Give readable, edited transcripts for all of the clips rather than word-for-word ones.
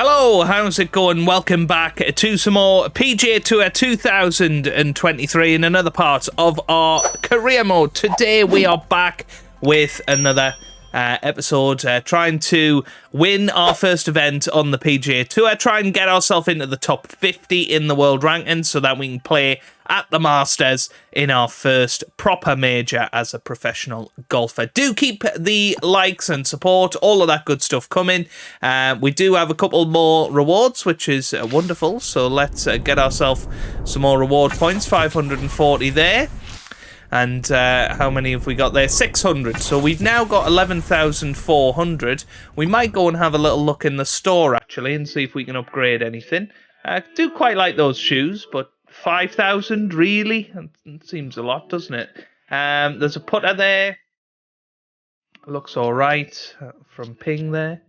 Hello, how's it going? Welcome back to some more PGA Tour 2023 in another part of our career mode. Today we are back with another episode trying to win our first event on the PGA Tour, try and get ourselves into the top 50 in the world ranking so that we can play at the Masters in our first proper major as a professional golfer. Do keep the likes and support, all of that good stuff coming. We do have a couple more rewards, which is wonderful. So let's get ourselves some more reward points. 540 there. And how many have we got there? 600. So we've now got 11,400. We might go and have a little look in the store, actually, and see if we can upgrade anything. I do quite like those shoes, but 5,000, really? It seems a lot, doesn't it? There's a putter there. Looks all right from Ping there.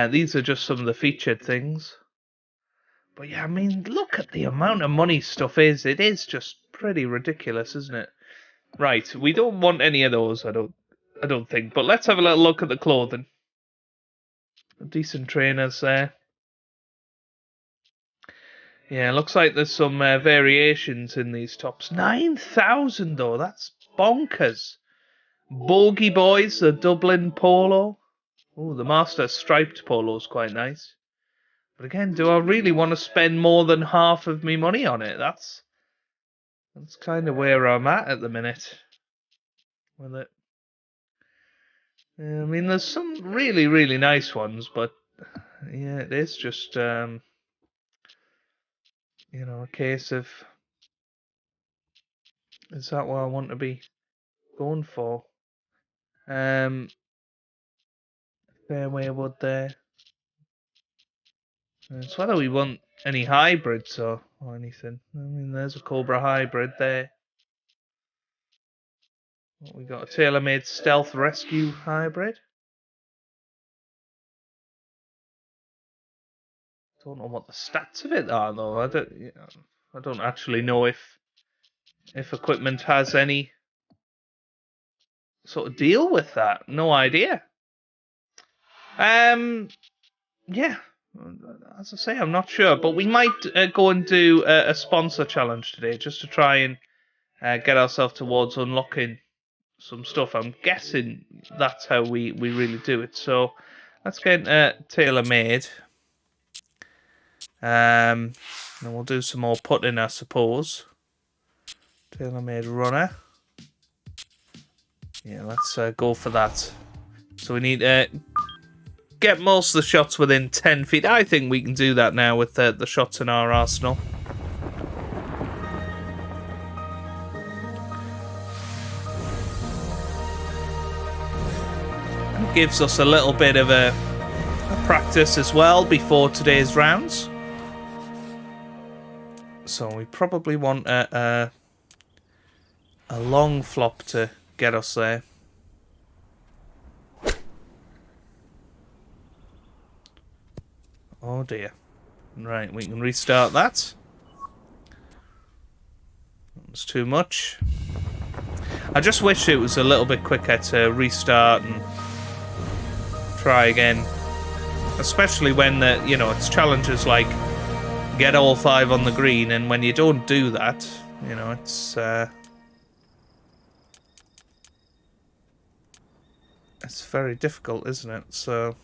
These are just some of the featured things. But yeah, I mean, look at the amount of money stuff is. It is just pretty ridiculous, isn't it? Right, we don't want any of those, I don't think. But let's have a little look at the clothing. Decent trainers there. Yeah, looks like there's some variations in these tops. 9,000 though, that's bonkers. Bogey Boys, the Dublin polo. Oh, the Master striped polo's quite nice. But again, do I really want to spend more than half of me money on it? That's kind of where I'm at the minute with it. I mean, there's some really, really nice ones, but yeah, it is just, a case of, is that what I want to be going for? Fairway wood there. It's whether we want any hybrids or anything. I mean, there's a Cobra hybrid there. We got a TaylorMade Stealth Rescue hybrid. Don't know what the stats of it are though. I don't actually know if equipment has any sort of deal with that. No idea. Yeah. As I say, I'm not sure, but we might go and do a sponsor challenge today just to try and get ourselves towards unlocking some stuff. I'm guessing that's how we really do it. So let's get TaylorMade. And we'll do some more putting, I suppose. TaylorMade runner. Yeah, let's go for that. So we need to get most of the shots within 10 feet. I think we can do that now with the shots in our arsenal. It gives us a little bit of a practice as well before today's rounds. So we probably want a long flop to get us there. Oh dear. Right, we can restart that. That's too much. I just wish it was a little bit quicker to restart and try again. Especially when, it's challenges like get all 5 on the green, and when you don't do that, it's very difficult, isn't it? So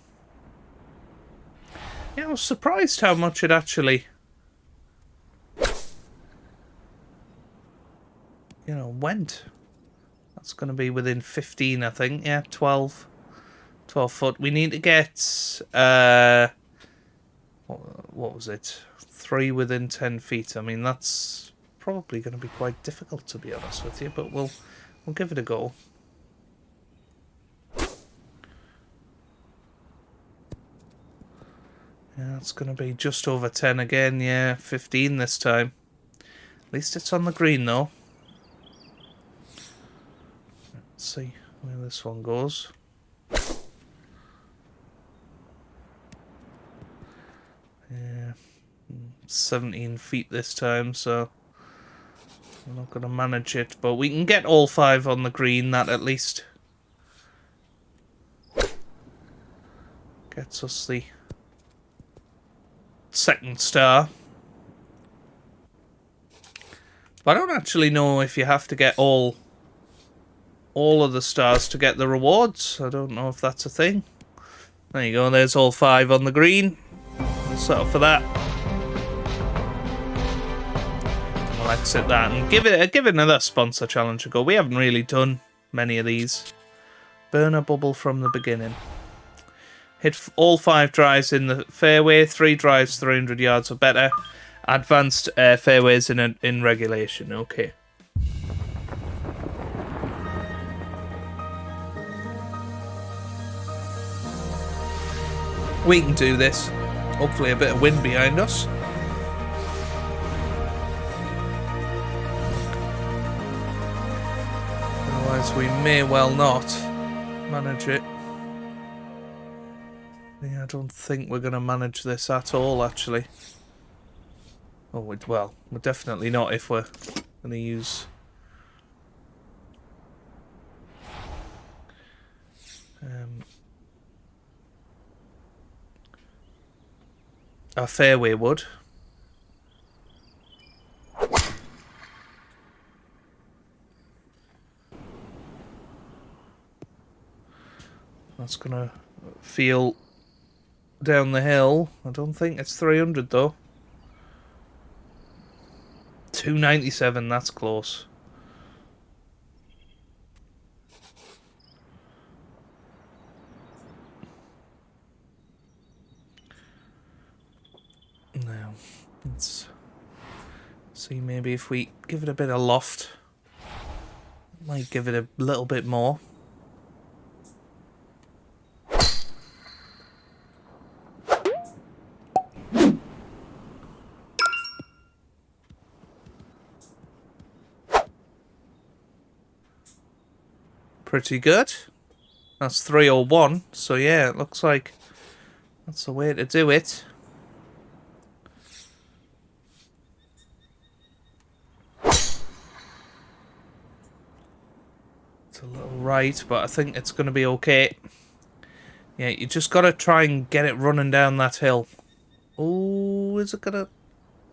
yeah, I was surprised how much it actually, went. That's going to be within 15, I think. Yeah, 12 foot. We need to get, what was it? 3 within 10 feet. I mean, that's probably going to be quite difficult, to be honest with you, but we'll give it a go. Yeah, it's going to be just over 10 again. Yeah, 15 this time. At least it's on the green, though. Let's see where this one goes. Yeah, 17 feet this time, so I'm not going to manage it. But we can get all 5 on the green, that at least gets us the second star. But I don't actually know if you have to get all of the stars to get the rewards. I don't know if that's a thing. There you go, there's all 5 on the green. We'll settle for that. We'll exit that and give it another sponsor challenge a go. We haven't really done many of these. Burn a bubble from the beginning. Hit all 5 drives in the fairway, 3 drives 300 yards or better. Advanced fairways in regulation. Okay. We can do this. Hopefully a bit of wind behind us. Otherwise we may well not manage it. Yeah, I don't think we're going to manage this at all, actually. Oh, well, we're definitely not if we're going to use... our fairway wood. That's gonna feel down the hill. I don't think it's 300 though. 297, that's close. Now, let's see, maybe if we give it a bit of loft, might give it a little bit more. Pretty good. That's 301, so yeah, it looks like that's the way to do it. It's a little right, but I think it's going to be okay. Yeah, you just got to try and get it running down that hill. Oh, is it going to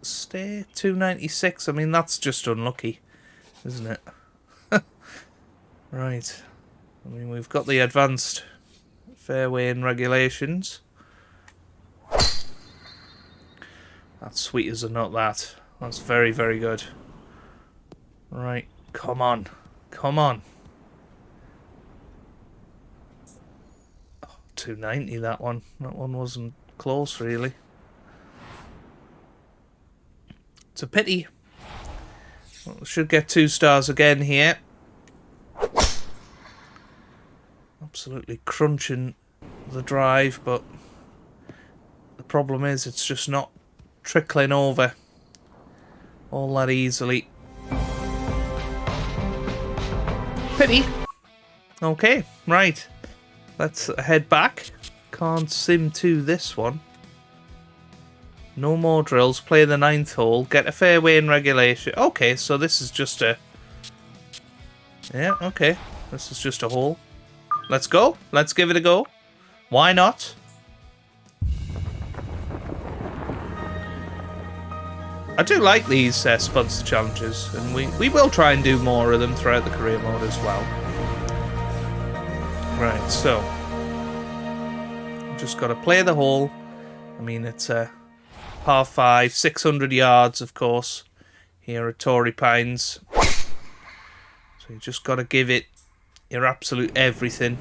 stay? 296? I mean, that's just unlucky, isn't it? Right. I mean, we've got the advanced fairway and regulations. That's sweet as a nut, that. That's very, very good. Right. Come on. Come on. Oh, 290, that one. That one wasn't close, really. It's a pity. Well, we should get 2 stars again here. Absolutely crunching the drive, but the problem is it's just not trickling over all that easily. Pity. Okay, right. Let's head back. Can't sim to this one. No more drills. Play the 9th hole. Get a fairway in regulation. Okay, so this is just a... Yeah, okay. This is just a hole. Let's go. Let's give it a go. Why not? I do like these sponsor challenges, and we will try and do more of them throughout the career mode as well. Right, so just got to play the hole. I mean, it's a par 5, 600 yards, of course, here at Torrey Pines. So you just got to give it your absolute everything.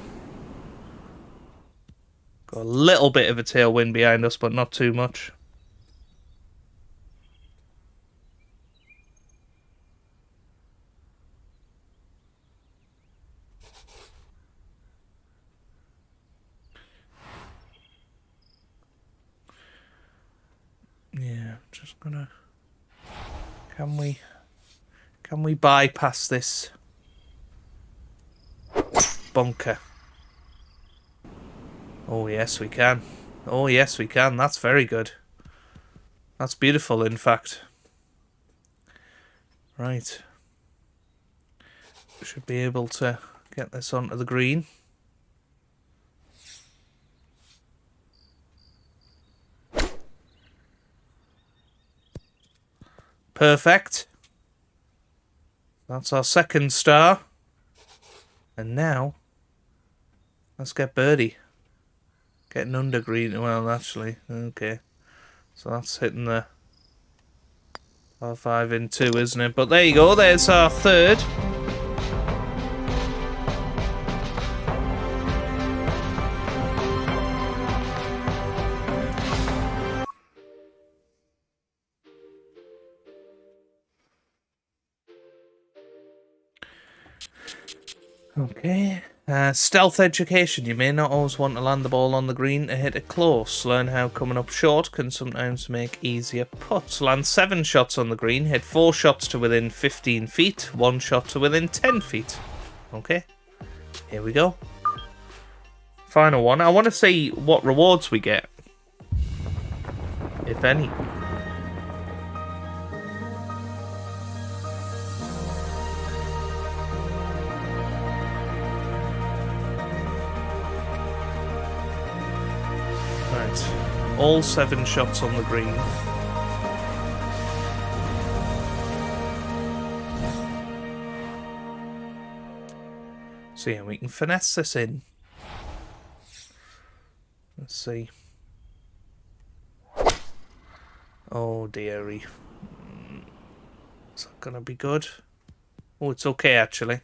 Got a little bit of a tailwind behind us, but not too much. Yeah, just gonna... Can we bypass this bunker? Oh yes we can. Oh yes we can. That's very good. That's beautiful, in fact. Right. Should be able to get this onto the green. Perfect. That's our second star. And now, let's get birdie. Getting under green. Well, actually, okay. So that's hitting the par 5 in 2, isn't it? But there you go. There's our third. Okay. Stealth education. You may not always want to land the ball on the green to hit it close. Learn how coming up short can sometimes make easier putts. Land 7 shots on the green. Hit 4 shots to within 15 feet. 1 shot to within 10 feet. Okay. Here we go. Final one. I want to see what rewards we get. If any. All 7 shots on the green. So yeah, we can finesse this in. Let's see. Oh dearie. Is that gonna be good? Oh, it's okay actually.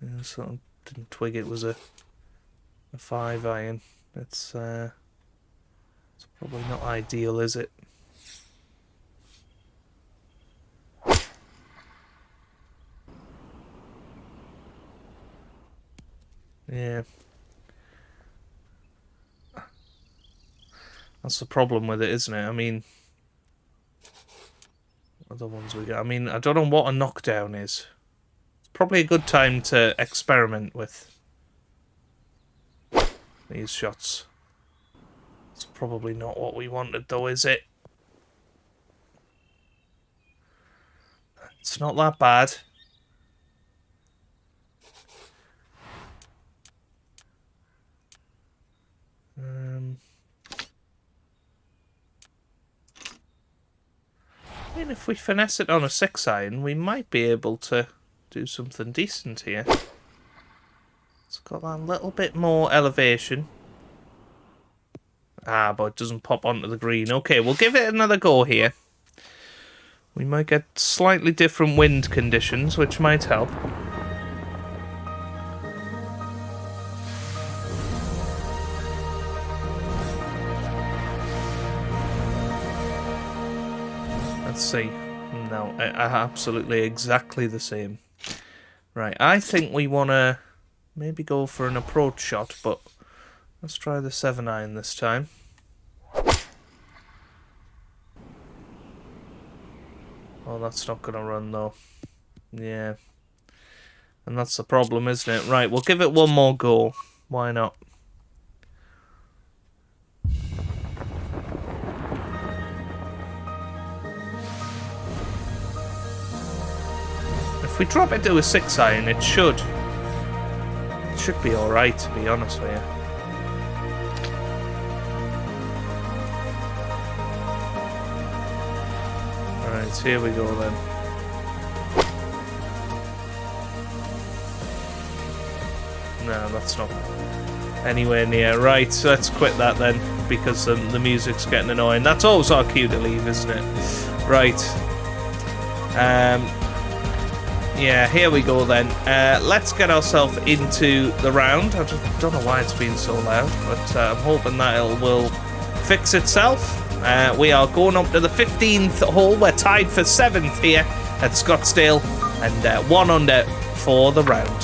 Yeah, so I didn't twig it was a 5 iron. It's probably not ideal, is it? Yeah. That's the problem with it, isn't it? I mean, other ones we got. I mean, I don't know what a knockdown is. It's probably a good time to experiment with these shots. It's probably not what we wanted though, is it? It's not that bad. I mean, if we finesse it on a 6 iron, we might be able to do something decent here. It's got that little bit more elevation. Ah, but it doesn't pop onto the green. Okay, we'll give it another go here. We might get slightly different wind conditions, which might help. Let's see. No, absolutely exactly the same. Right, I think we want to maybe go for an approach shot, but let's try the 7 iron this time. Oh, that's not going to run though. Yeah. And that's the problem, isn't it? Right, we'll give it one more go. Why not? If we drop it to a 6 iron, it should be alright, to be honest with you. Alright, here we go then. No, that's not anywhere near. Right, so let's quit that then, because the music's getting annoying. That's always our cue to leave, isn't it? Right. Yeah, here we go then. Let's get ourselves into the round. I just don't know why it's been so loud, but I'm hoping that it will fix itself. We are going up to the 15th hole. We're tied for 7th here at Scottsdale, and 1 under for the round.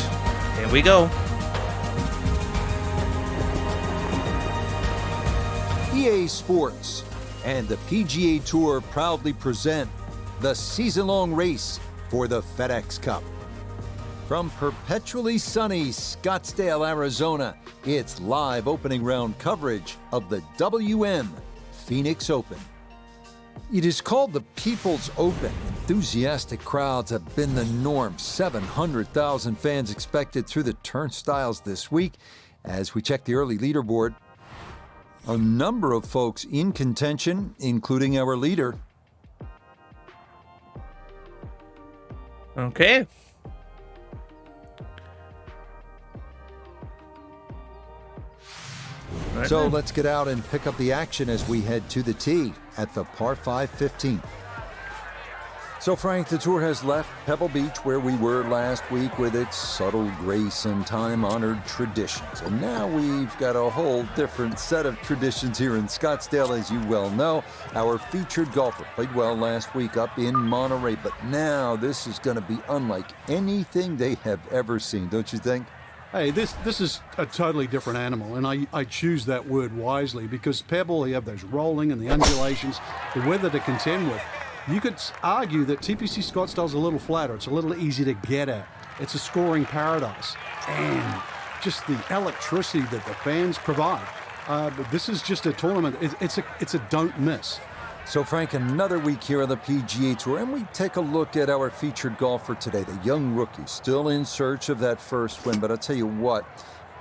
Here we go. EA Sports and the PGA Tour proudly present the season-long race for the FedEx Cup. From perpetually sunny Scottsdale, Arizona, it's live opening round coverage of the WM Phoenix Open. It is called the People's Open. Enthusiastic crowds have been the norm. 700,000 fans expected through the turnstiles this week. As we check the early leaderboard, A number of folks in contention, including our leader. Okay. So let's get out and pick up the action as we head to the tee at the par 5 15th. So, Frank, the tour has left Pebble Beach, where we were last week, with its subtle grace and time-honored traditions. And now we've got a whole different set of traditions here in Scottsdale, as you well know. Our featured golfer played well last week up in Monterey, but now this is going to be unlike anything they have ever seen, don't you think? Hey, this is a totally different animal, and I choose that word wisely because Pebble, you have those rolling and the undulations, the weather to contend with. You could argue that TPC Scottsdale's a little flatter. It's a little easy to get at. It's a scoring paradise. And just the electricity that the fans provide. This is just a tournament. It's a don't miss. So, Frank, another week here on the PGA Tour, and we take a look at our featured golfer today, the young rookie, still in search of that first win. But I'll tell you what,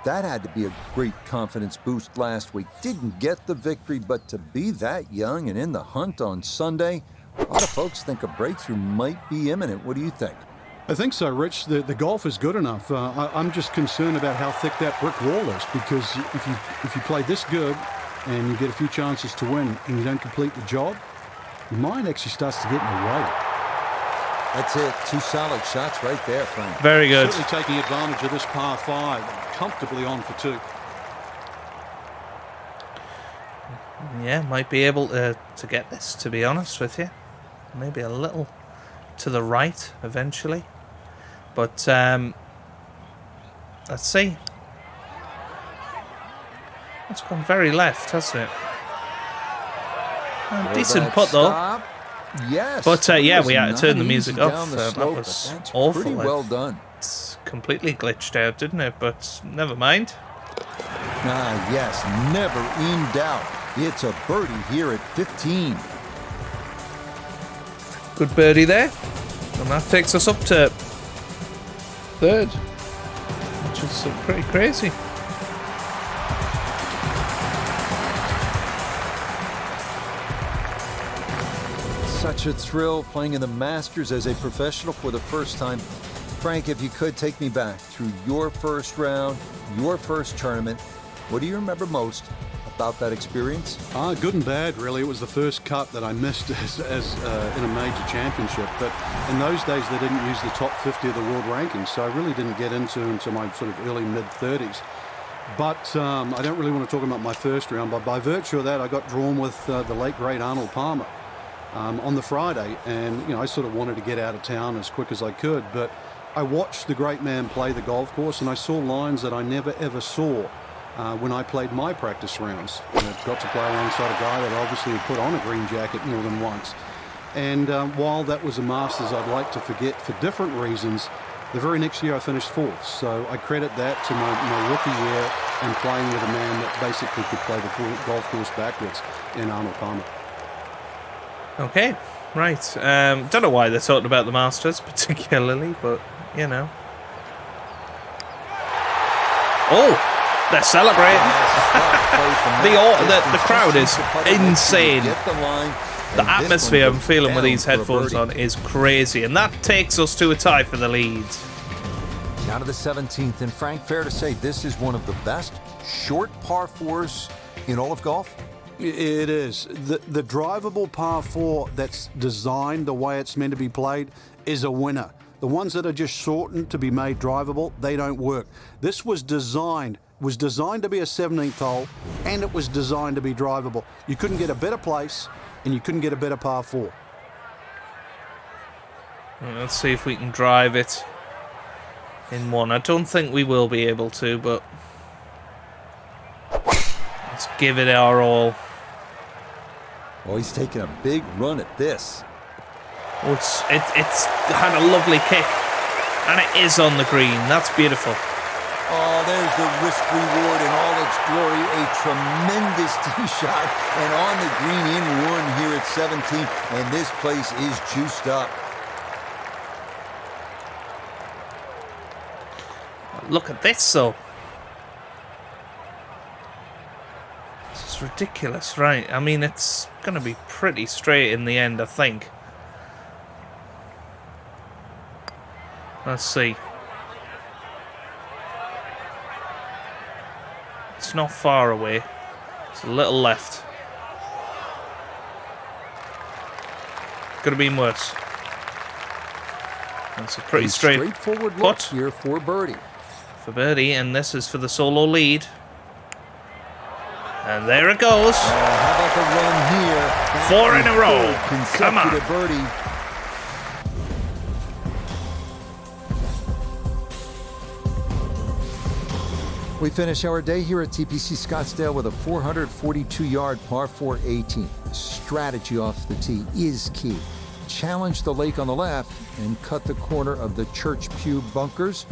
that had to be a great confidence boost last week. Didn't get the victory, but to be that young and in the hunt on Sunday, a lot of folks think a breakthrough might be imminent. What do you think? I think so, Rich. The golf is good enough. I'm just concerned about how thick that brick wall is, because if you play this good and you get a few chances to win and you don't complete the job, your mind actually starts to get in the way. That's it. 2 solid shots right there, Frank. Very good. Certainly taking advantage of this par 5, comfortably on for 2. Yeah, might be able to get this, to be honest with you. Maybe a little to the right eventually. But let's see. It's gone very left, hasn't it? Decent putt, though. Stop. Yes. But yeah, we had to turn the Not music easy off. down the That slope, was but that's awful. pretty well done. It's completely glitched out, didn't it? But never mind. Yes, never in doubt. It's a birdie here at 15. Good birdie there. And that takes us up to 3rd, which is pretty crazy. Such a thrill playing in the Masters as a professional for the first time. Frank, if you could take me back through your first round, your first tournament, what do you remember most about that experience? Good and bad, really. It was the first cut that I missed as in a major championship. But in those days, they didn't use the top 50 of the world rankings, so I really didn't get into my sort of early mid-30s. But I don't really want to talk about my first round. But by virtue of that, I got drawn with the late great Arnold Palmer on the Friday, and I sort of wanted to get out of town as quick as I could. But I watched the great man play the golf course, and I saw lines that I never ever saw when I played my practice rounds. And I got to play alongside a guy that obviously had put on a green jacket more than once. And while that was a Masters I'd like to forget for different reasons, the very next year I finished 4th. So I credit that to my rookie year and playing with a man that basically could play the full golf course backwards in Arnold Palmer. Okay, right. Don't know why they're talking about the Masters particularly, but Oh, they're celebrating. the crowd is insane. The atmosphere I'm feeling with these headphones on is crazy, and that takes us to a tie for the lead. Down to the 17th, and Frank, fair to say this is one of the best short par 4s in all of golf? It is. The drivable par 4 that's designed the way it's meant to be played is a winner. The ones that are just shortened to be made drivable, they don't work. This was designed to be a 17th hole, and it was designed to be drivable. You couldn't get a better place, and you couldn't get a better par 4. Let's see if we can drive it in one. I don't think we will be able to, but let's give it our all. Oh, he's taking a big run at this. Oh, it's had a lovely kick, and it is on the green. That's beautiful. Oh, there's the risk reward in all its glory. A tremendous tee shot, and on the green in one here at 17, and this place is juiced up. Look at this, though. This is It's ridiculous, right? I mean, it's going to be pretty straight in the end, I think. Let's see. It's not far away. It's a little left. Could have been worse. That's a pretty straightforward look here for birdie. For birdie, and this is for the solo lead. And there it goes. How about the run here? That 4 in a row. Come on. Birdie. We finish our day here at TPC Scottsdale with a 442-yard par 4 18. Strategy off the tee is key. Challenge the lake on the left and cut the corner of the Church Pew bunkers,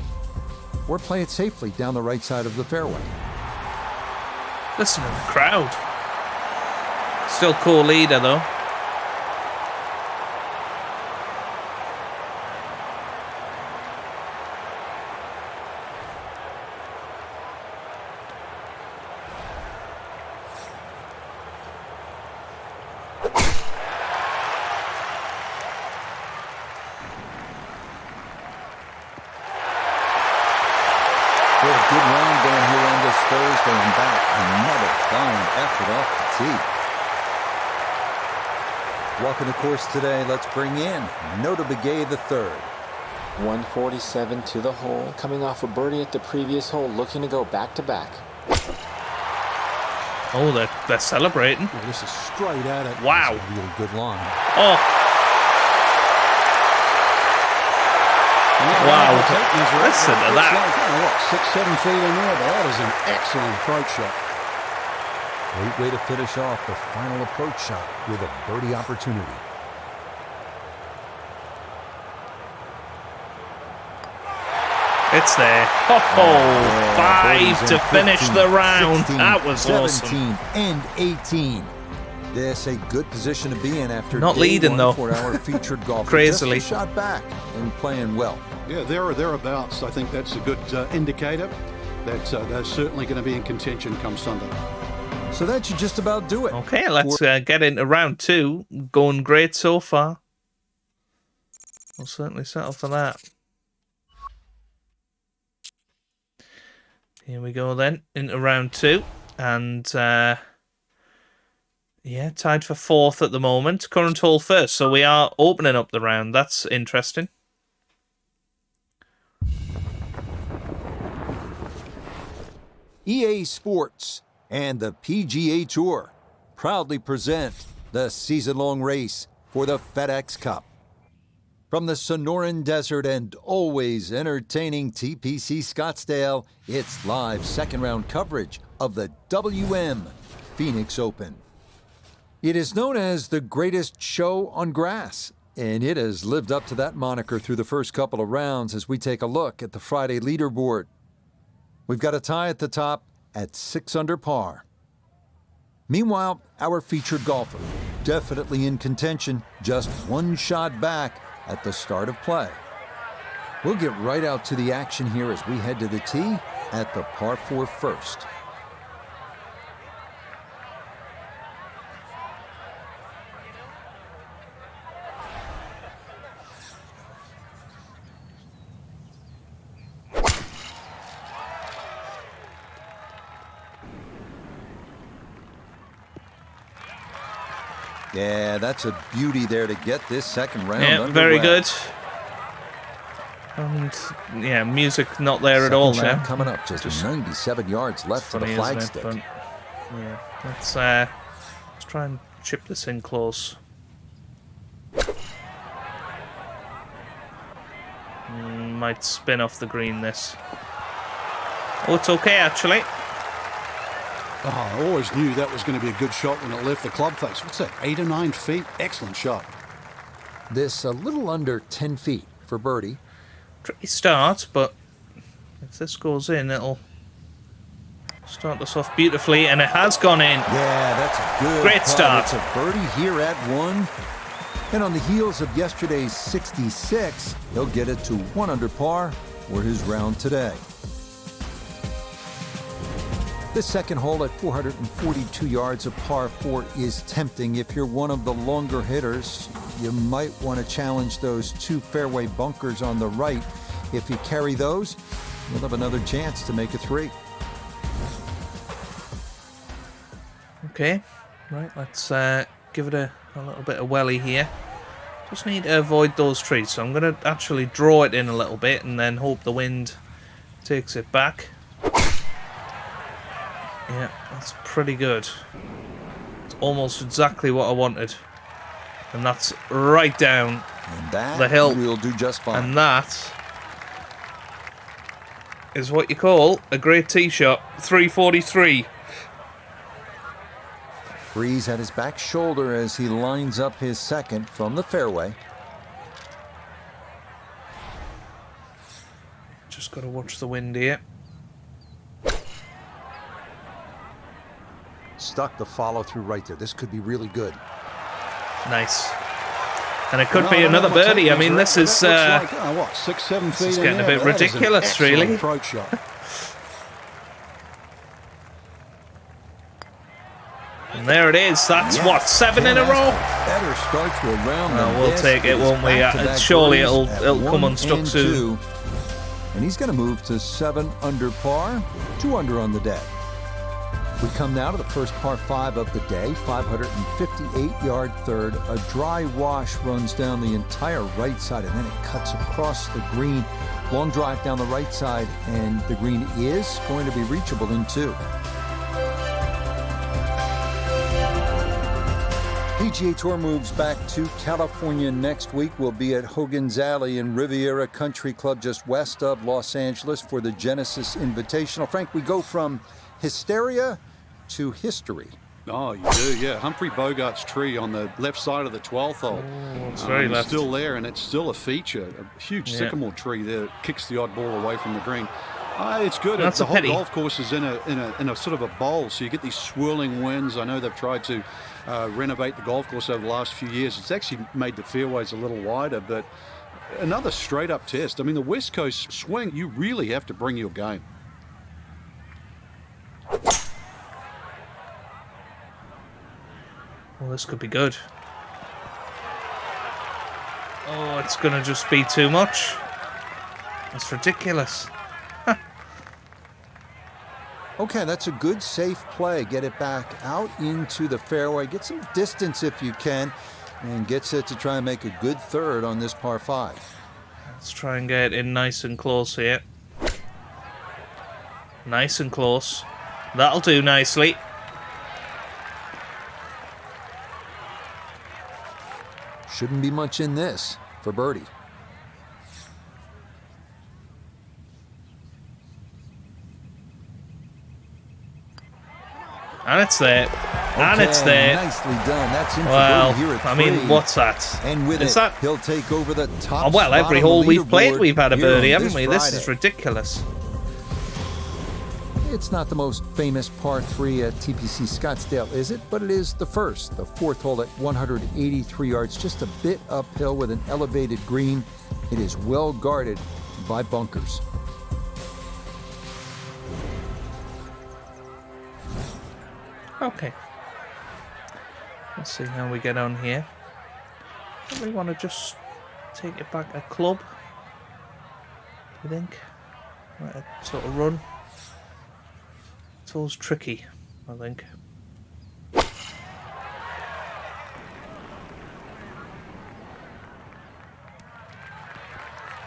or play it safely down the right side of the fairway. Listen to the crowd. Still cool leader, though. Good round down here on this Thursday and back. Another fine effort off the tee. Walking the course today, let's bring in Nota Begay III. 147 to the hole, coming off a birdie at the previous hole, looking to go back-to-back. Oh, they're celebrating. Well, this is straight at it. Wow. That's a really good line. Oh. Wow. Listen to that. Like, 6-7 feet in there, but that is an excellent approach shot. Great way to finish off the final approach shot with a birdie opportunity. It's there. Oh, 5 to finish 15, the round. 16, that was 17 awesome. and 18. This a good position to be in after Not day leading, one though. for our featured golfer. Crazily. Just a shot back and playing well. Yeah, there or thereabouts. I think that's a good indicator that they're certainly going to be in contention come Sunday. So that should just about do it. Okay, let's get into round 2. Going great so far. We'll certainly settle for that. Here we go then, into round 2. And, yeah, tied for 4th at the moment. Current hole first, so we are opening up the round. That's interesting. EA Sports and the PGA Tour proudly present the season-long race for the FedEx Cup. From the Sonoran Desert and always entertaining TPC Scottsdale, it's live second-round coverage of the WM Phoenix Open. It is known as the greatest show on grass, and it has lived up to that moniker through the first couple of rounds as we take a look at the Friday leaderboard. We've got a tie at the top at 6 under par. Meanwhile, our featured golfer, definitely in contention, just one shot back at the start of play. We'll get right out to the action here as we head to the tee at the par 4 first. Yeah, that's a beauty there to get this second round Yeah, underway. very good. And, yeah, music not there at all Second now. shot coming up, just 97 yards left for the Funny, flag isn't it? stick. But, yeah, let's try and chip this in close. Might spin off the green, this. Oh, it's okay, actually. Oh, I always knew that was going to be a good shot when it left the club face. What's that, 8 or 9 feet? Excellent shot. This a little under 10 feet for birdie. Tricky start, but if this goes in, it'll start us off beautifully, and it has gone in. Yeah, that's a good Great putt. start. It's a birdie here at 1. And on the heels of yesterday's 66, he'll get it to 1 under par for his round today. This second hole at 442 yards of par 4 is tempting. If you're one of the longer hitters, you might want to challenge those 2 fairway bunkers on the right. If you carry those, you'll have another chance to make a 3. Okay, right, let's give it a little bit of welly here. Just need to avoid those trees, so I'm going to actually draw it in a little bit and then hope the wind takes it back. Yeah, that's pretty good. It's almost exactly what I wanted. And that's right down And that the hill. will do just fine. And that is what you call a great tee shot. 343. Breeze at his back shoulder as he lines up his second from the fairway. Just got to watch the wind here. Stuck the follow through right there. This could be really good. Nice. And it could be another birdie. I mean, this is what, 6-7 feet? this is getting a bit ridiculous, really. Approach shot. And there it is. That's what, 7 in a row? Better start to a round. No, we'll take it, won't we? Surely it'll come unstuck soon. And he's going to move to 7 under par, 2 under on the day. We come now to the first par 5 of the day, 558-yard third. A dry wash runs down the entire right side, and then it cuts across the green. Long drive down the right side, and the green is going to be reachable in 2. PGA Tour moves back to California next week. We'll be at Hogan's Alley in Riviera Country Club just west of Los Angeles for the Genesis Invitational. Frank, we go from hysteria to history. Oh, you do, yeah. Humphrey Bogart's tree on the left side of the 12th hole. Oh, it's very left. Still there, and it's still a feature. A huge sycamore tree there that kicks the odd ball away from the green. It's good. That's the a whole pity. golf course is in a sort of a bowl, so you get these swirling winds. I know they've tried to renovate the golf course over the last few years. It's actually made the fairways a little wider, but another straight-up test. I mean, the West Coast swing, you really have to bring your game. Well, this could be good. Oh, it's going to just be too much. That's ridiculous. Okay, that's a good, safe play. Get it back out into the fairway. Get some distance if you can, and gets it to try and make a good third on this par 5. Let's try and get it in nice and close here. Nice and close. That'll do nicely. Shouldn't be much in this for birdie. And it's there. And it's there. Nicely done. That's in for Well, birdie here at I mean, 3. what's that? And with Is it, that... he'll take over the top Oh, well, spot every on the hole we've played, leaderboard we've had a here on birdie, haven't we? This Friday. is ridiculous. It's not the most famous par 3 at TPC Scottsdale, is it? But it is the first. The 4th hole at 183 yards, just a bit uphill with an elevated green. It is well guarded by bunkers. Okay. Let's see how we get on here. Do we want to just take it back a club? Do you think? Let it sort of run. It's always tricky, I think.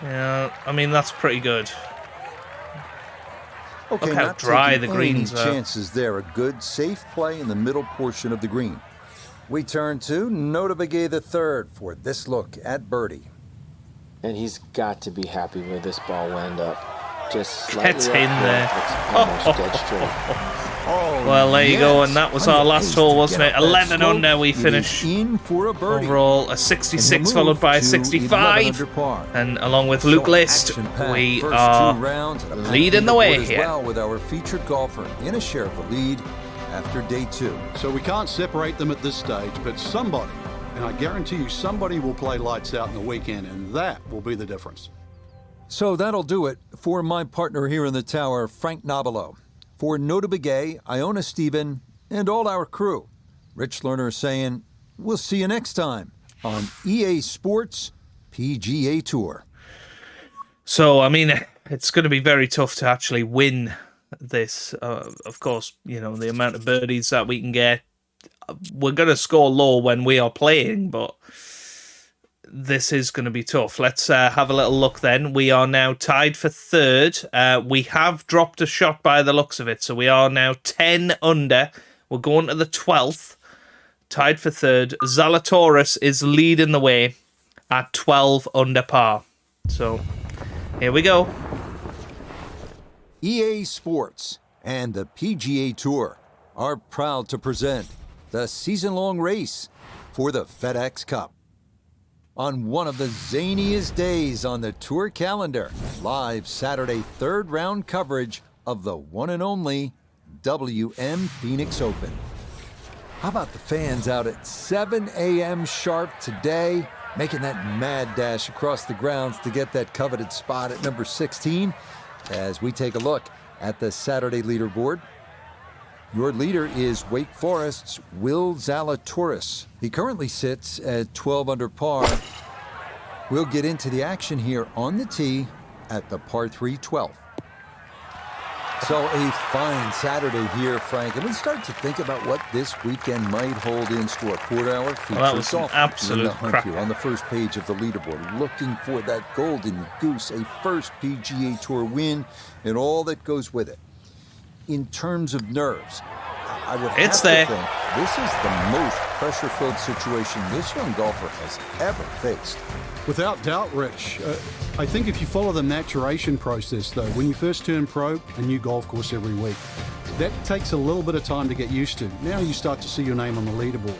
Yeah, I mean, that's pretty good. Okay, Look how not dry taking the greens any are. chances there. A good, safe play in the middle portion of the green. We turn to Nota Begay III for this look at birdie. And he's got to be happy where this ball will end up. Just slightly It's off in the- there. It's almost dead straight. Oh, Well, there you go, yes. and that was our last hole, wasn't it? 11 under, we finish. In for a birdie. Overall, a 66 And he'll followed move by a to 65. 11 under par. And along with Luke So List, action-packed we first are 2 rounds, and a leading the way leaderboard as here. well with our featured golfer in a share of the lead after day 2. So we can't separate them at this stage, but somebody, and I guarantee you somebody will play lights out in the weekend, and that will be the difference. So that'll do it for my partner here in the tower, Frank Nobilo. For Nota Begay, Iona Stephen, and all our crew, Rich Lerner is saying, we'll see you next time on EA Sports PGA Tour. So, I mean, it's going to be very tough to actually win this. Of course, you know, the amount of birdies that we can get, we're going to score low when we are playing, but this is going to be tough. Let's have a little look then. We are now tied for third. We have dropped a shot by the looks of it, so we are now 10 under. We're going to the 12th, tied for third. Zalatoris is leading the way at 12 under par. So, here we go. EA Sports and the PGA Tour are proud to present the season-long race for the FedEx Cup. On one of the zaniest days on the tour calendar, live Saturday third-round coverage of the one and only WM Phoenix Open. How about the fans out at 7 a.m. sharp today, making that mad dash across the grounds to get that coveted spot at number 16? As we take a look at the Saturday leaderboard, your leader is Wake Forest's Will Zalatoris. He currently sits at 12 under par. We'll get into the action here on the tee at the par 3 12th. So a fine Saturday here, Frank, and we start to think about what this weekend might hold in store. Quarter-hour feature. Well, that was an absolute crap here on the first page of the leaderboard, looking for that golden goose, a first PGA Tour win, and all that goes with it. In terms of nerves, I would have to think this is the most pressure-filled situation this young golfer has ever faced. Without doubt, Rich. I think if you follow the maturation process, though, when you first turn pro, a new golf course every week, that takes a little bit of time to get used to. Now you start to see your name on the leaderboard.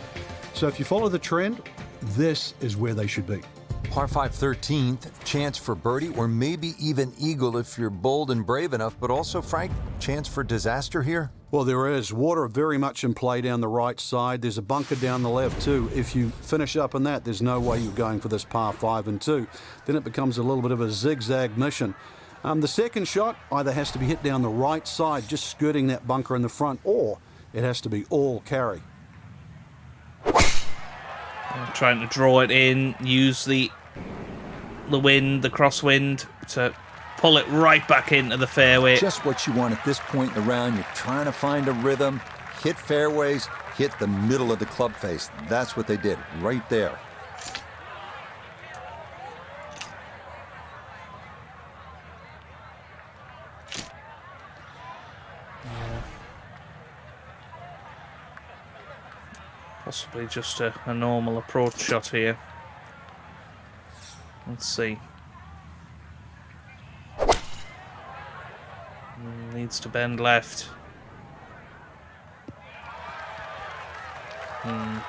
So if you follow the trend, this is where they should be. Par 5 13th, chance for birdie or maybe even eagle if you're bold and brave enough, but also, Frank, chance for disaster here? Well, there is. Water very much in play down the right side. There's a bunker down the left too. If you finish up in that, there's no way you're going for this par 5 and 2. Then it becomes a little bit of a zigzag mission. The second shot either has to be hit down the right side, just skirting that bunker in the front, or it has to be all carry. I'm trying to draw it in, use the wind, the crosswind, to pull it right back into the fairway. Just what you want at this point in the round. You're trying to find a rhythm, hit fairways, hit the middle of the club face. That's what they did right there. Possibly just a normal approach shot here. Let's see. Needs to bend left.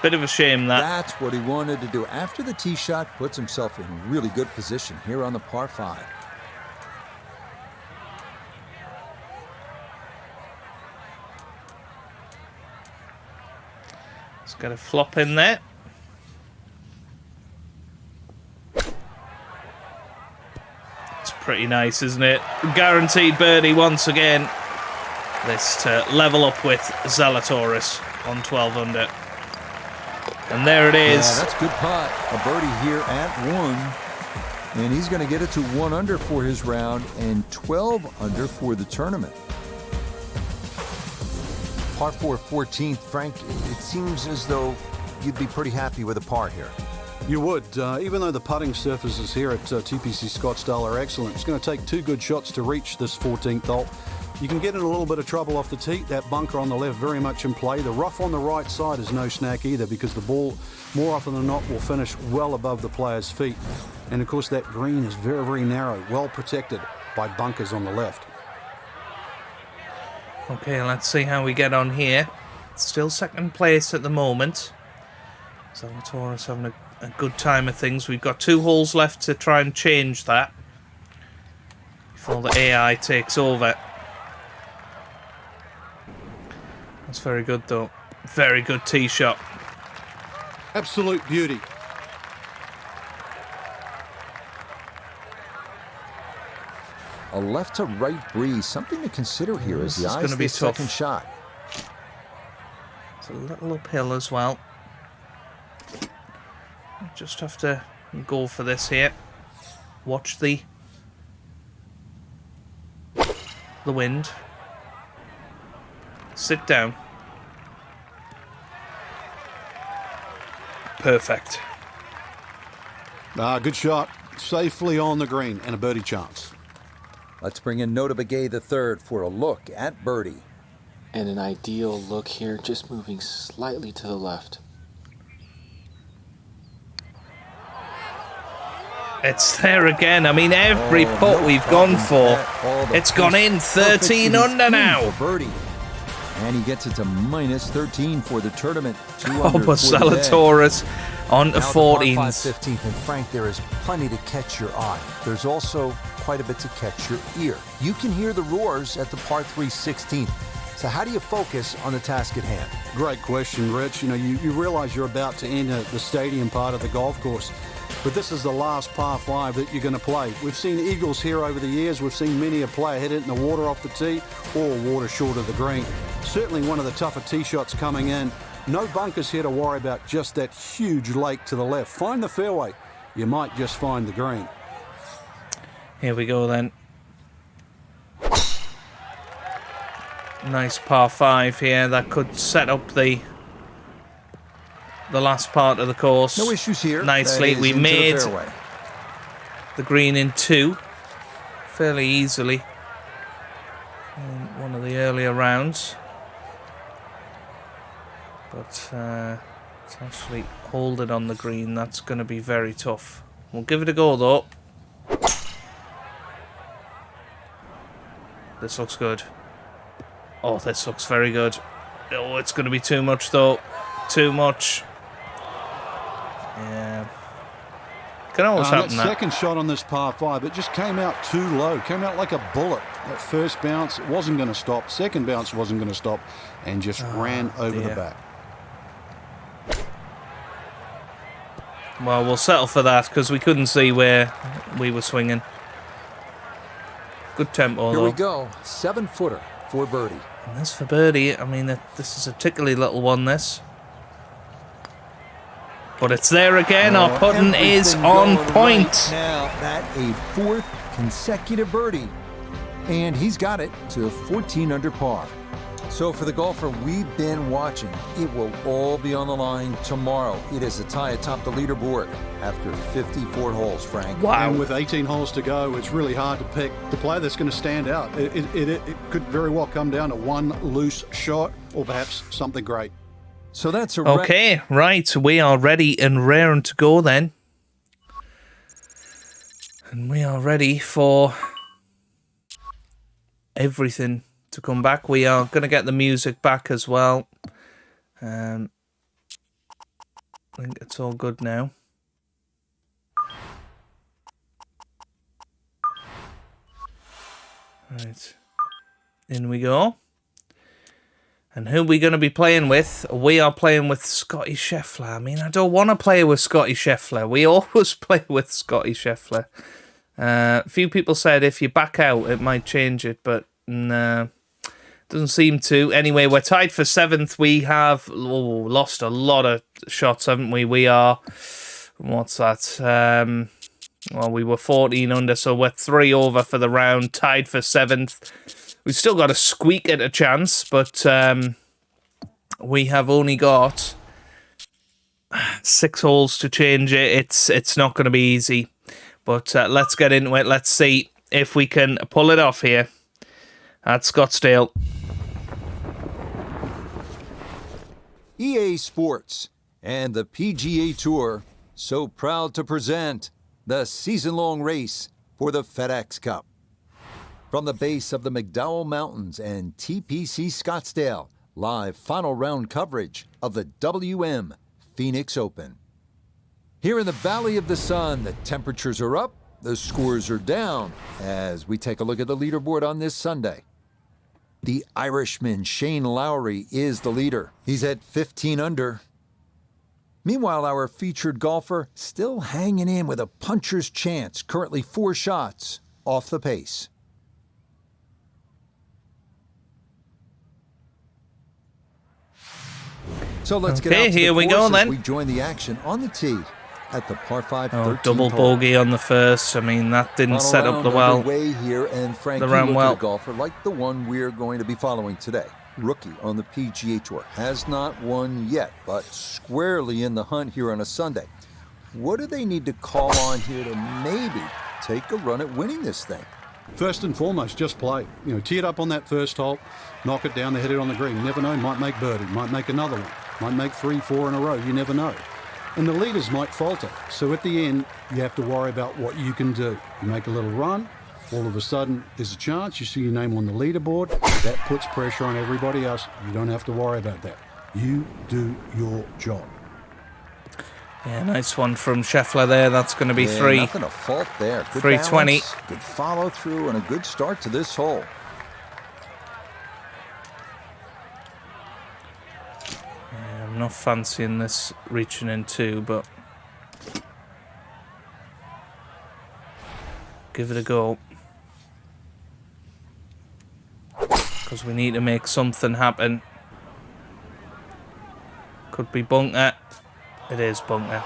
Bit of a shame that. That's what he wanted to do. After the tee shot, puts himself in really good position here on the par 5. Let's get a flop in there. Pretty nice, isn't it? Guaranteed birdie once again. This to level up with Zalatoris on 12 under. And there it is. Yeah, that's a good putt. A birdie here at 1. And he's going to get it to 1 under for his round and 12 under for the tournament. Par 4 14th, Frank, it seems as though you'd be pretty happy with a par here. You would, even though the putting surfaces here at TPC Scottsdale are excellent. It's going to take 2 good shots to reach this 14th hole. You can get in a little bit of trouble off the tee. That bunker on the left very much in play. The rough on the right side is no snack either, because the ball, more often than not, will finish well above the player's feet. And of course that green is very, very narrow, well protected by bunkers on the left. Okay, let's see how we get on here. Still second place at the moment. Zalatoris having a good time of things. We've got 2 holes left to try and change that before the AI takes over. That's very good though. Very good tee shot. Absolute beauty. a left-to-right breeze. Something to consider here as he This is eyes gonna be this tough. second shot. It's a little uphill as well. Just have to go for this here. Watch the wind. Sit down. Perfect. Good shot. Safely on the green and a birdie chance. Let's bring in Nota Begay the third for a look at birdie. And an ideal look here, just moving slightly to the left. It's there again. I mean, every putt we've gone for, it's gone in. 13 under now. Birdie. And he gets it to minus 13 for the tournament. Oh, but Zalatoris on to 14s. 15th, and Frank, there is plenty to catch your eye. There's also quite a bit to catch your ear. You can hear the roars at the par 3 16th. So how do you focus on the task at hand? Great question, Rich. You know, you realize you're about to enter the stadium part of the golf course. But this is the last par 5 that you're going to play. We've seen eagles here over the years. We've seen many a player hit it in the water off the tee or water short of the green. Certainly one of the tougher tee shots coming in. No bunkers here to worry about, just that huge lake to the left. Find the fairway. You might just find the green. Here we go then. Nice par 5 here. That could set up the last part of the course. No issues here. Nicely. We made the green in 2 fairly easily in one of the earlier rounds. But to actually hold it on the green, that's going to be very tough. We'll give it a go though. This looks good. Oh, this looks very good. Oh, it's going to be too much though. Too much. Yeah. Can always happen that that. second shot on this par 5, it just came out too low. Came out like a bullet. That first bounce, it wasn't going to stop. Second bounce wasn't going to stop. And just ran over the back. Well, we'll settle for that because we couldn't see where we were swinging. Good tempo, Here though. we go. 7-footer for birdie. And this for birdie, I mean, this is a tickly little one, this. But it's there again. Our putting is on point. Right now, that a 4th consecutive birdie. And he's got it to 14 under par. So for the golfer we've been watching, it will all be on the line tomorrow. It is a tie atop the leaderboard after 54 holes, Frank. Wow. And with 18 holes to go, it's really hard to pick the player that's going to stand out. It could very well come down to one loose shot or perhaps something great. So that's a Okay, right. We are ready and raring to go then. And we are ready for everything to come back. We are going to get the music back as well. I think it's all good now. Right. In we go. And who are we going to be playing with? We are playing with Scottie Scheffler. I mean, I don't want to play with Scottie Scheffler. We always play with Scottie Scheffler. A few people said if you back out, it might change it, but nah, doesn't seem to. Anyway, we're tied for 7th. We have lost a lot of shots, haven't we? We are, what's that? Well, we were 14 under, so we're 3 over for the round, tied for 7th. We've still got a squeak at a chance, but we have only got 6 holes to change it. It's not going to be easy, but let's get into it. Let's see if we can pull it off here at Scottsdale. EA Sports and the PGA Tour so proud to present the season-long race for the FedEx Cup. From the base of the McDowell Mountains and TPC Scottsdale, live final round coverage of the WM Phoenix Open. Here in the Valley of the Sun, the temperatures are up, the scores are down, as we take a look at the leaderboard on this Sunday. The Irishman Shane Lowry is the leader. He's at 15 under. Meanwhile, our featured golfer still hanging in with a puncher's chance, currently 4 shots off the pace. So let's get Okay, out to here the we course go as then. We join the action on the tee at the par 5 Oh, 13th double hole. bogey on the first. I mean, that didn't Final set up round the well. underway here, and Frank, the you round look well. at a golfer like the one we're going to be following today. Rookie on the PGA Tour, has not won yet, but squarely in the hunt here on a Sunday. What do they need to call on here to maybe take a run at winning this thing? First and foremost, just play. You know, tee it up on that first hole, knock it down, hit it on the green. You never know, might make birdie, might make another one, might make 3, 4 in a row. You never know. And the leaders might falter. So at the end, you have to worry about what you can do. You make a little run, all of a sudden there's a chance you see your name on the leaderboard. That puts pressure on everybody else. You don't have to worry about that. You do your job. Yeah, nice one from Scheffler there. That's going to be three. Nothing to fault there. Good 320. balance, good follow through, and a good start to this hole. Yeah, I'm not fancying this reaching in two, but give it a go. Because we need to make something happen. Could be bunker. It is bunker.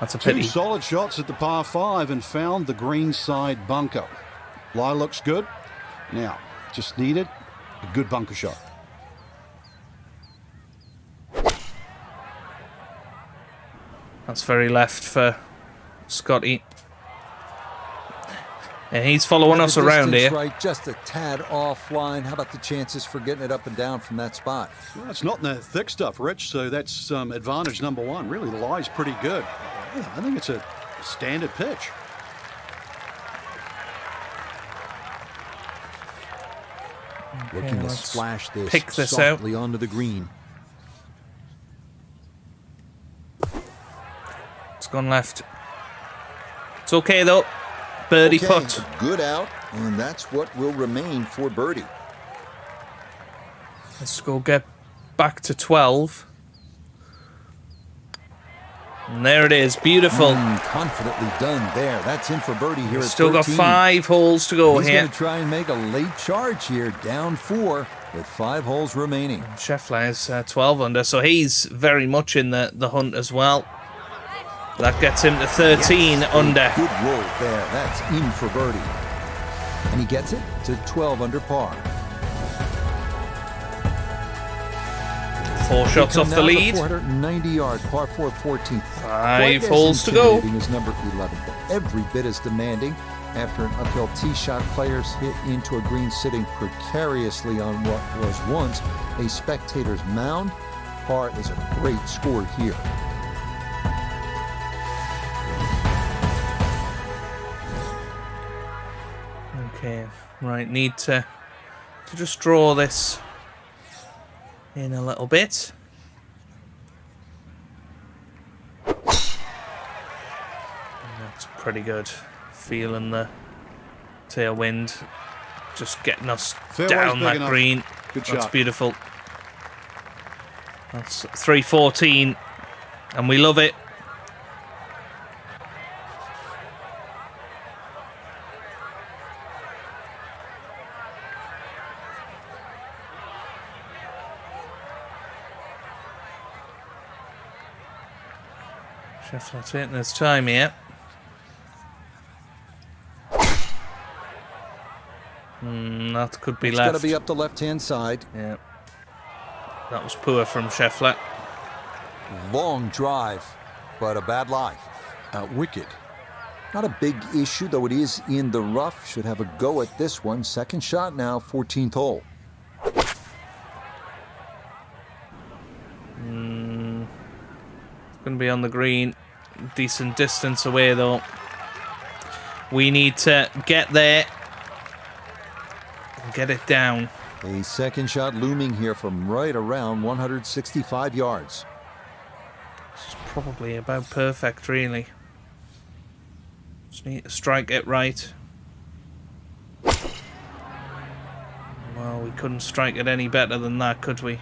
That's a pity. 2 solid shots at the par 5 and found the green side bunker. Lie looks good. Now, just needed a good bunker shot. That's very left for Scottie. And he's following us The around distance here. right, just a tad offline. How about the chances for getting it up and down from that spot? Well, it's not in that thick stuff, Rich, so that's advantage number 1. Really, the lie's pretty good. Yeah, I think it's a standard pitch. Looking to let's splash this, pick this out. softly onto the green. It's gone left. It's okay though. Birdie Okay, putt. a good out, and that's what will remain for birdie. Let's go get back to 12. And there it is. Beautiful. Confidently done there. That's in for birdie here at Still got 13. 5 holes to go He's here. going to try and make a late charge here, down 4 with 5 holes remaining. Scheffler is 12 under, so he's very much in the hunt as well. That gets him to 13 under. Good roll there. That's in for birdie. And he gets it to 12 under par. 4 shots off the lead. 490 yard par 4 14th. 5 holes to go. Is number 11, but every bit as demanding. After an uphill tee shot, players hit into a green sitting precariously on what was once a spectator's mound. Par is a great score here. Okay, right, need to just draw this in a little bit. And that's pretty good. Feeling the tailwind just getting us Fairway's down big that enough. green. Good That's shot. beautiful. That's 314, and we love it. Scheffler taking his time here. That could be It's left. got to be up the left-hand side. Yeah. That was poor from Scheffler. Long drive, but a bad lie. Wicked. Not a big issue, though it is in the rough. Should have a go at this one. Second shot now, 14th hole. It's going to be on the green. Decent distance away, though. We need to get there and get it down. A second shot looming here from right around 165 yards. This is probably about perfect, really. Just need to strike it right. Well, we couldn't strike it any better than that, could we?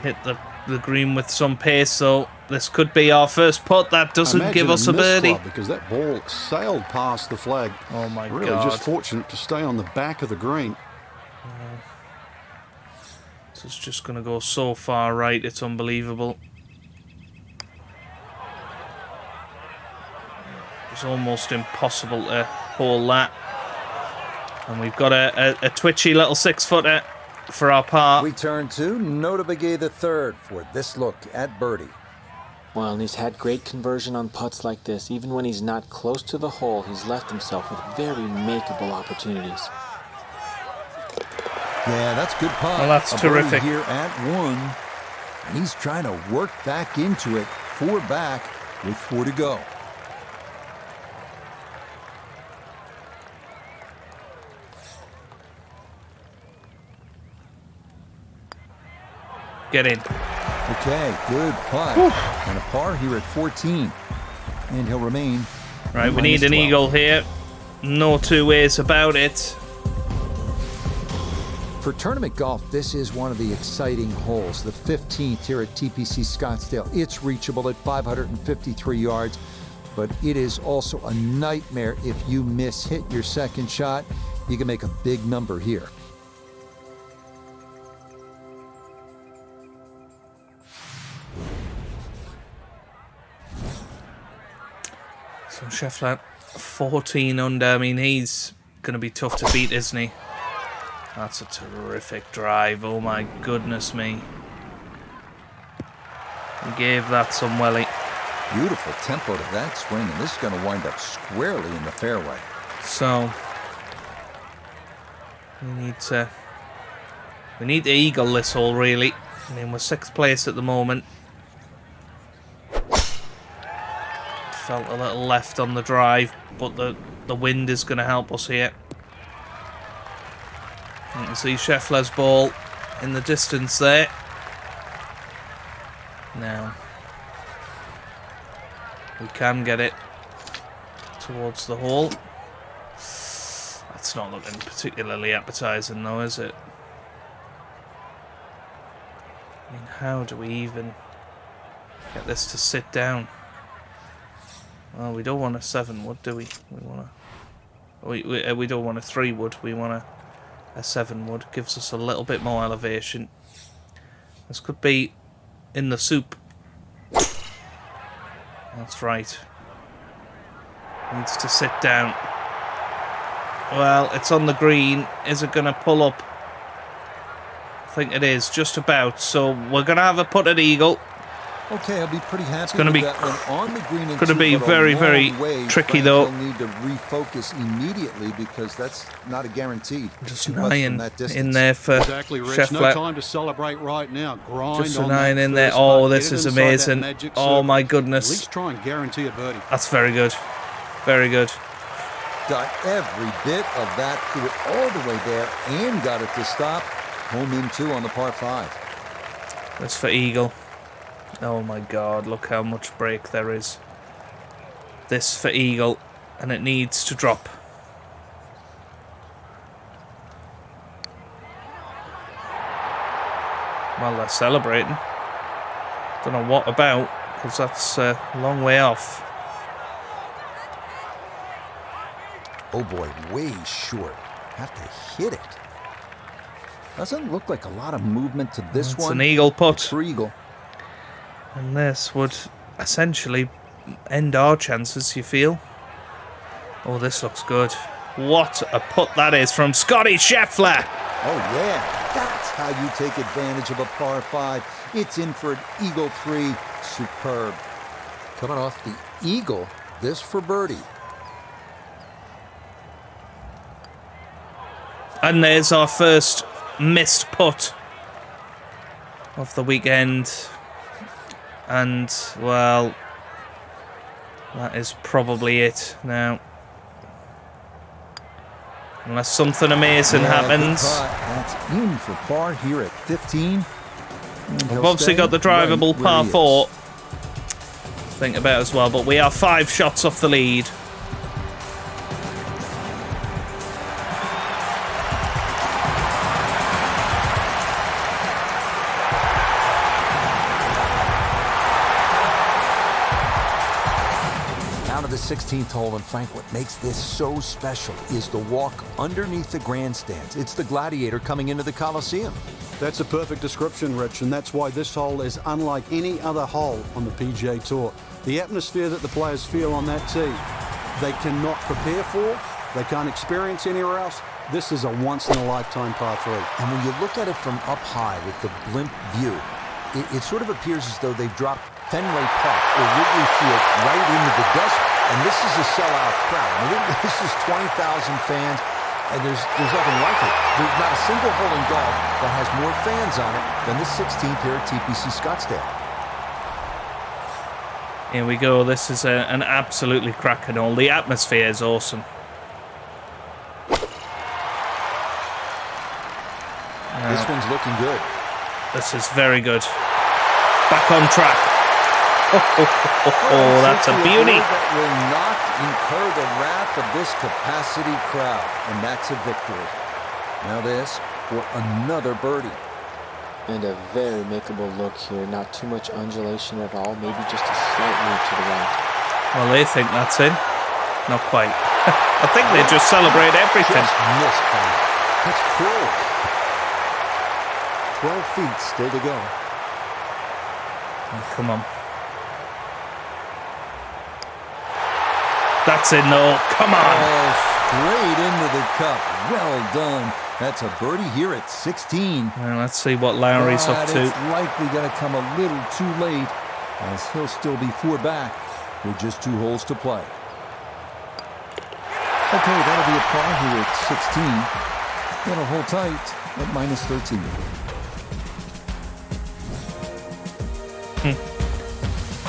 Hit the green with some pace, so this could be our first putt. That doesn't give us a birdie. Because that ball sailed past the flag. Oh my Really God. just fortunate to stay on the back of the green. So it's just going to go so far right, it's unbelievable. It's almost impossible to hold that. And we've got a twitchy little 6-footer for our par. We turn to Nota Begay the third for this look at birdie. Well, and he's had great conversion on putts like this. Even when he's not close to the hole, he's left himself with very makeable opportunities. Yeah, that's good putt. Well, that's terrific. Here at 1, and he's trying to work back into it. 4 back with 4 to go. Get in. Okay, good putt. And a par here at 14. And he'll remain. Right, we need an 12. eagle here. No two ways about it. For tournament golf, this is one of the exciting holes, the 15th here at TPC Scottsdale. It's reachable at 553 yards, but it is also a nightmare if you hit your second shot. You can make a big number here. So Scheffler, 14 under. I mean, he's going to be tough to beat, isn't he? That's a terrific drive. Oh my goodness me. He gave that some welly. Beautiful tempo to that swing, and this is going to wind up squarely in the fairway. So we need to eagle this hole, really. I mean, we're 6th place at the moment. Felt a little left on the drive, but the wind is going to help us here. You can see Scheffler's ball in the distance there. Now, we can get it towards the hole. That's not looking particularly appetizing though, is it? I mean, how do we even get this to sit down? Well, we don't want a 7-wood, do we? We don't want a 3-wood. We want a 7-wood. Gives us a little bit more elevation. This could be in the soup. That's right. Needs to sit down. Well, it's on the green. Is it going to pull up? I think it is, just about. So we're going to have a putted eagle. Okay, I'll be pretty happy. It's going to be that one on the green. Going to be very, very tricky though. We'll need to refocus immediately because that's not a guarantee. Just an iron in there for exactly, Rich. Scheffler. No time to celebrate right now. Grind just on an iron in there. first Oh, putt. this Get it is inside amazing. that magic Oh circle. my At goodness. least try and guarantee a birdie. That's very good. Very good. Got every bit of that through it all the way there and got it to stop. Home in 2 on the par 5. That's for eagle. Oh my god, look how much break there is. This for eagle, and it needs to drop. Well, they're celebrating. Don't know what about, because that's a long way off. Oh boy, way short. Have to hit it. Doesn't look like a lot of movement to this It's one. an eagle putt. For eagle. And this would essentially end our chances, you feel? Oh, this looks good. What a putt that is from Scottie Scheffler. Oh yeah, that's how you take advantage of a par 5. It's in for an eagle 3. Superb. Coming off the eagle, this for birdie. And there's our first missed putt of the weekend. And, well, that is probably it now. Unless something amazing happens. That's in for par here at 15. We've obviously got the drivable par 4 to think about as well, but we are 5 shots off the lead. 16th hole, and Frank, what makes this so special is the walk underneath the grandstands. It's the gladiator coming into the Coliseum. That's a perfect description, Rich, and that's why this hole is unlike any other hole on the PGA Tour. The atmosphere that the players feel on that tee, they cannot prepare for, they can't experience anywhere else. This is a once-in-a-lifetime par 3. And when you look at it from up high with the blimp view, it sort of appears as though they've dropped Fenway Park or Wrigley Field right into the desert. And this is a sellout crowd. I mean, this is 20,000 fans, and there's nothing like it. There's not a single hole in golf that has more fans on it than the 16th here at TPC Scottsdale. Here we go. This is an absolutely cracking hole. The atmosphere is awesome. This one's looking good. This is very good. Back on track. Oh, that's a beauty. That will not incur the wrath of this capacity crowd, and that's a victory. Now this for another birdie. And a very makeable look here. Not too much undulation at all. Maybe just a slight move to the right. Well, they think that's in. Not quite. I think they just celebrate everything. Just missed that. That's cruel. 12 feet still to go. Oh, come on. That's it, no. Come on. Oh, straight into the cup. Well done. That's a birdie here at 16. Well, let's see what Lowry's up to. It's likely going to come a little too late, as he'll still be 4 back with just 2 holes to play. Okay, that'll be a par here at 16. Gonna hold tight at minus 13.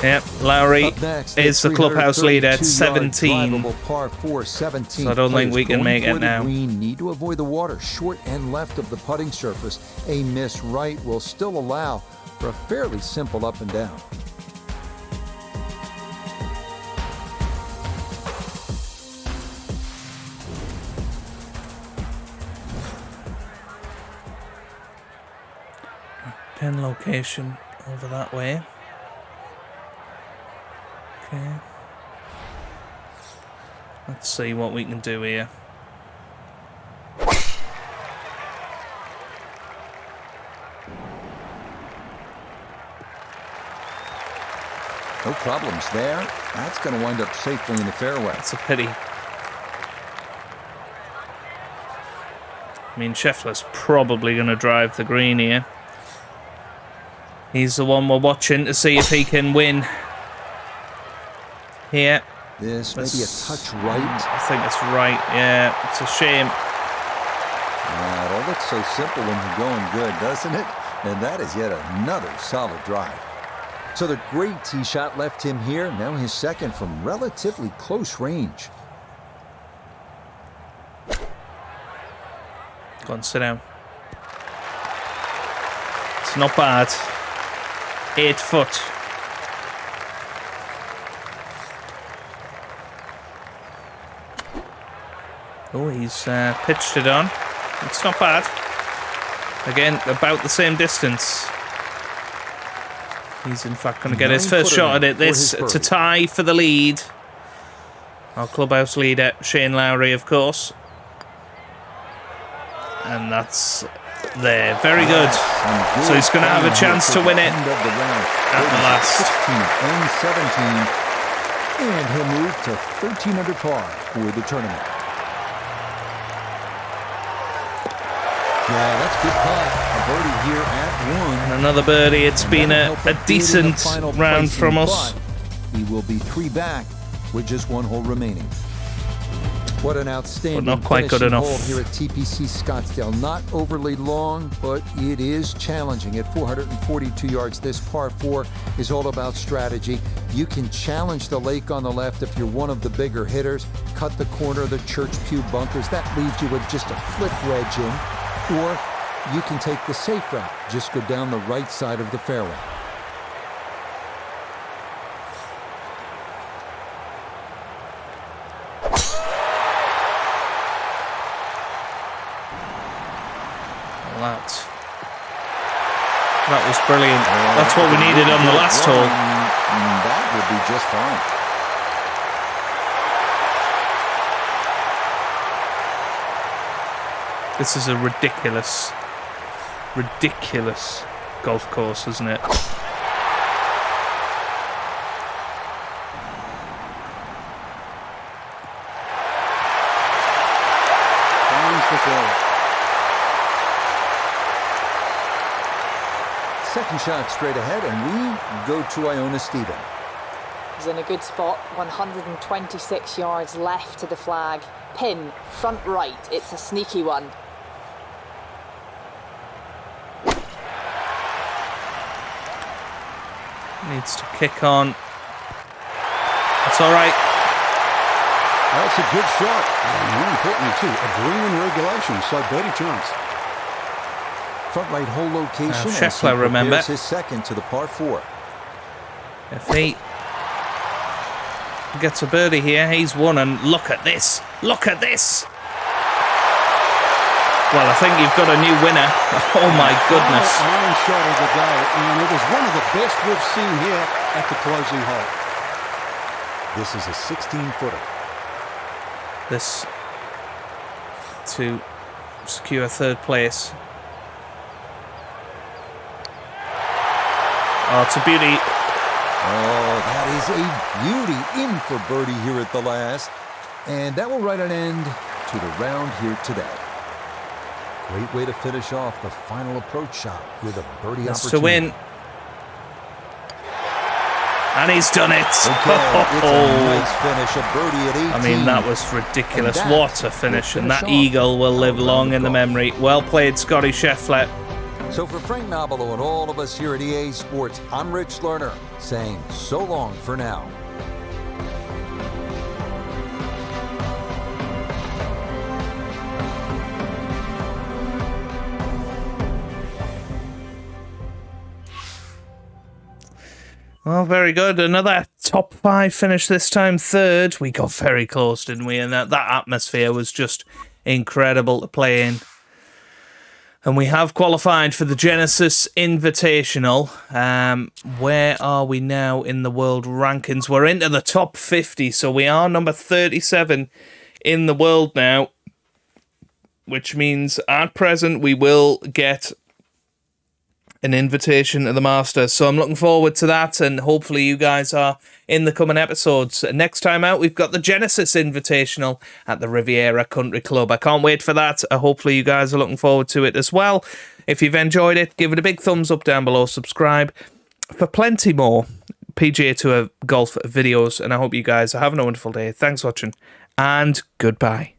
Yep, Lowry Up next, is the clubhouse leader at 17. Par 4, 17. So I don't think we can make it Going for the now. green, need to avoid the water short and left of the putting surface. A miss right will still allow for a fairly simple up and down. Pin location over that way. Okay. Let's see what we can do here. No problems there. That's going to wind up safely in the fairway. It's a pity. I mean, Scheffler's probably going to drive the green here. He's the one we're watching to see if he can win. Here. This may be a touch right. I think it's right. Yeah, it's a shame. It all looks so simple when you're going good, doesn't it? And that is yet another solid drive. So the great tee shot left him here. Now his second from relatively close range. Go on, sit down. It's not bad. 8 foot. Oh, he's pitched it on. It's not bad. Again, about the same distance. He's in fact going to get his first shot at it. This to tie for the lead. Our clubhouse leader, Shane Lowry, of course. And that's there. Very good. So he's going to have a chance to win it at the last. 16 and 17. And he'll move to 13 under par for the tournament. Yeah, that's good putt. A birdie here at 1. And another birdie. It's been a decent round from us. He will be 3 back with just 1 hole remaining. What an outstanding But not quite good finishing enough. hole here at TPC Scottsdale. Not overly long, but it is challenging. At 442 yards, this par 4 is all about strategy. You can challenge the lake on the left if you're one of the bigger hitters. Cut the corner of the Church Pew bunkers. That leaves you with just a flip wedge in. Or you can take the safe route. Just go down the right side of the fairway. That was brilliant. That's what we needed on the last hole. That would be just fine. This is a ridiculous golf course, isn't it? Finds the ball. Second shot straight ahead, and we go to Iona Stephen. He's in a good spot, 126 yards left to the flag. Pin, front right, it's a sneaky one. Needs to kick on. That's all right. That's a good shot. And more importantly, too, a green in regulation, so birdie chance. Front right hole location. Scheffler, remember. His second to the par 4. If he gets a birdie here, he's won. And look at this. Look at this. Well, I think you've got a new winner. Oh, my goodness. Iron shot of the day, and it was one of the best we've seen here at the closing hole. This is a 16-footer. This to secure third place. Oh, it's a beauty. Oh, that is a beauty in for birdie here at the last. And that will write an end to the round here today. Great way to finish off the final approach shot with a birdie That's opportunity. to win. And he's done it. Okay, it's a nice finish, a birdie at 18. I mean, that was ridiculous. And that What a finish. will And that finish off eagle will live our long round in the of memory. Well played, Scottie Scheffler. So for Frank Nobilo and all of us here at EA Sports, I'm Rich Lerner saying so long for now. Well, very good. Another top 5 finish this time, third. We got very close, didn't we? And that atmosphere was just incredible to play in. And we have qualified for the Genesis Invitational. Where are we now in the world rankings? We're into the top 50, so we are number 37 in the world now, which means at present we will get an invitation to the Masters. So I'm looking forward to that, and hopefully you guys are in the coming episodes. Next time out, we've got the Genesis Invitational at the Riviera Country Club. I can't wait for that. Hopefully you guys are looking forward to it as well. If you've enjoyed it, give it a big thumbs up down below, subscribe for plenty more PGA Tour golf videos, and I hope you guys are having a wonderful day. Thanks for watching, and goodbye.